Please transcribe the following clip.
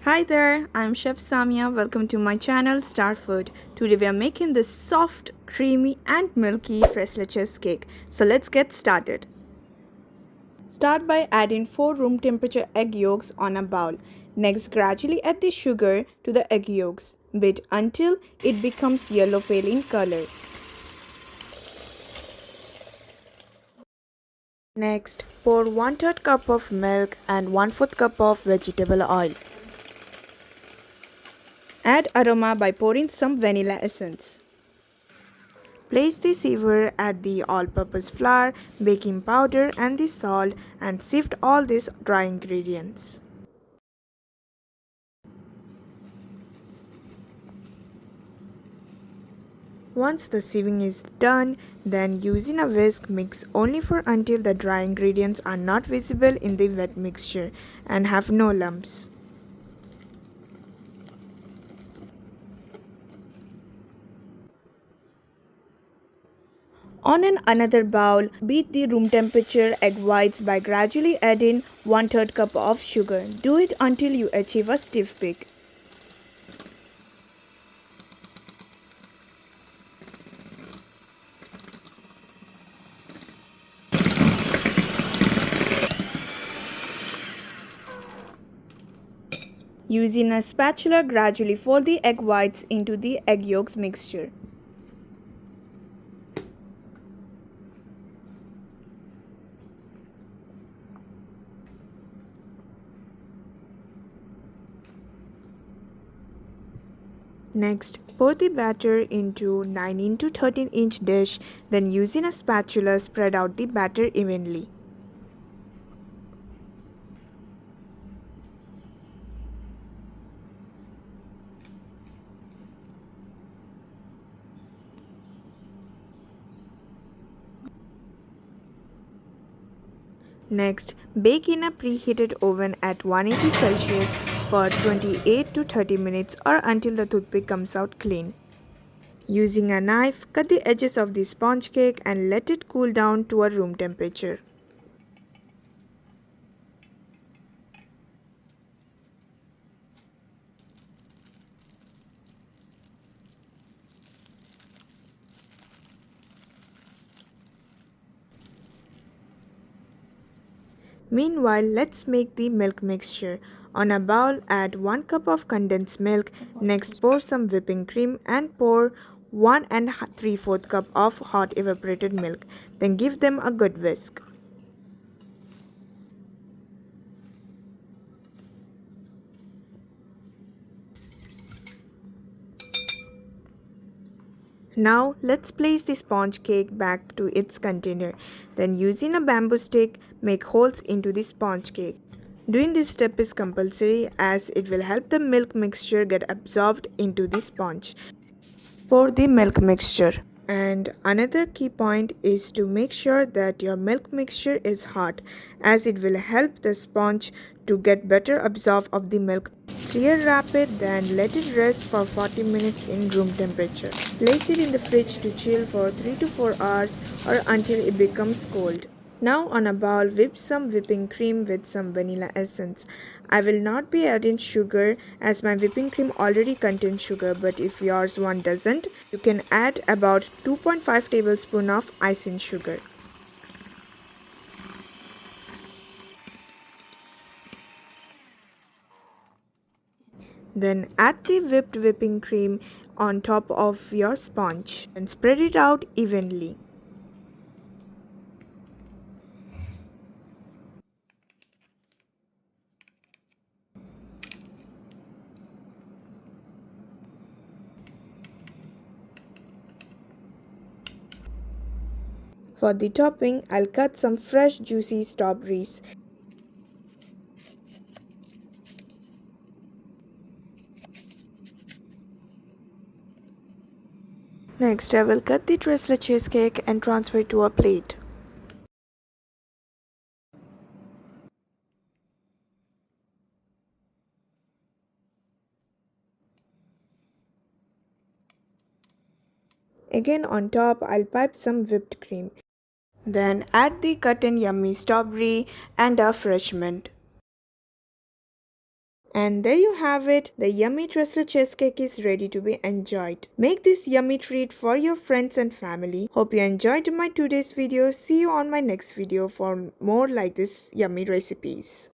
Hi there, I'm Chef Samia. Welcome to my channel Star Food. Today we are making this soft, creamy and milky tres leches cake. So let's get started. Start by adding 4 room temperature egg yolks on a bowl. Next, gradually add the sugar to the egg yolks. Beat until it becomes yellow pale in color. Next, pour 1/3 cup of milk and 1/4 cup of vegetable oil. Add aroma by pouring some vanilla essence. Place the sieve at the all-purpose flour, baking powder and the salt and sift all these dry ingredients. Once the sieving is done, then using a whisk mix only for until the dry ingredients are not visible in the wet mixture and have no lumps. On another bowl, beat the room temperature egg whites by gradually adding 1/3 cup of sugar. Do it until you achieve a stiff peak. Using a spatula, gradually fold the egg whites into the egg yolks mixture. Next, pour the batter into 9 into 13-inch dish, then using a spatula spread out the batter evenly. Next, bake in a preheated oven at 180 Celsius for 28 to 30 minutes or until the toothpick comes out clean. Using a knife, cut the edges of the sponge cake and let it cool down to a room temperature. Meanwhile, let's make the milk mixture. On a bowl, add 1 cup of condensed milk. Next, pour some whipping cream and pour 1 and 3/4 cup of hot evaporated milk. Then give them a good whisk. Now, let's place the sponge cake back to its container. Then, using a bamboo stick, make holes into the sponge cake. Doing this step is compulsory as it will help the milk mixture get absorbed into the sponge. Pour the milk mixture. And another key point is to make sure that your milk mixture is hot as it will help the sponge to get better absorb of the milk. Clear wrap it, then let it rest for 40 minutes in room temperature. Place it in the fridge to chill for 3 to 4 hours or until it becomes cold. Now on a bowl, whip some whipping cream with some vanilla essence. I will not be adding sugar as my whipping cream already contains sugar, but if yours one doesn't, you can add about 2.5 tablespoons of icing sugar. Then add the whipped whipping cream on top of your sponge and spread it out evenly. For the topping, I'll cut some fresh juicy strawberries. Next, I will cut the tres leches cake and transfer it to a plate. Again on top, I'll pipe some whipped cream. Then add the cut and yummy strawberry and a fresh mint. And there you have it. The yummy TRES leches cake is ready to be enjoyed. Make this yummy treat for your friends and family. Hope you enjoyed my today's video. See you on my next video for more like this yummy recipes.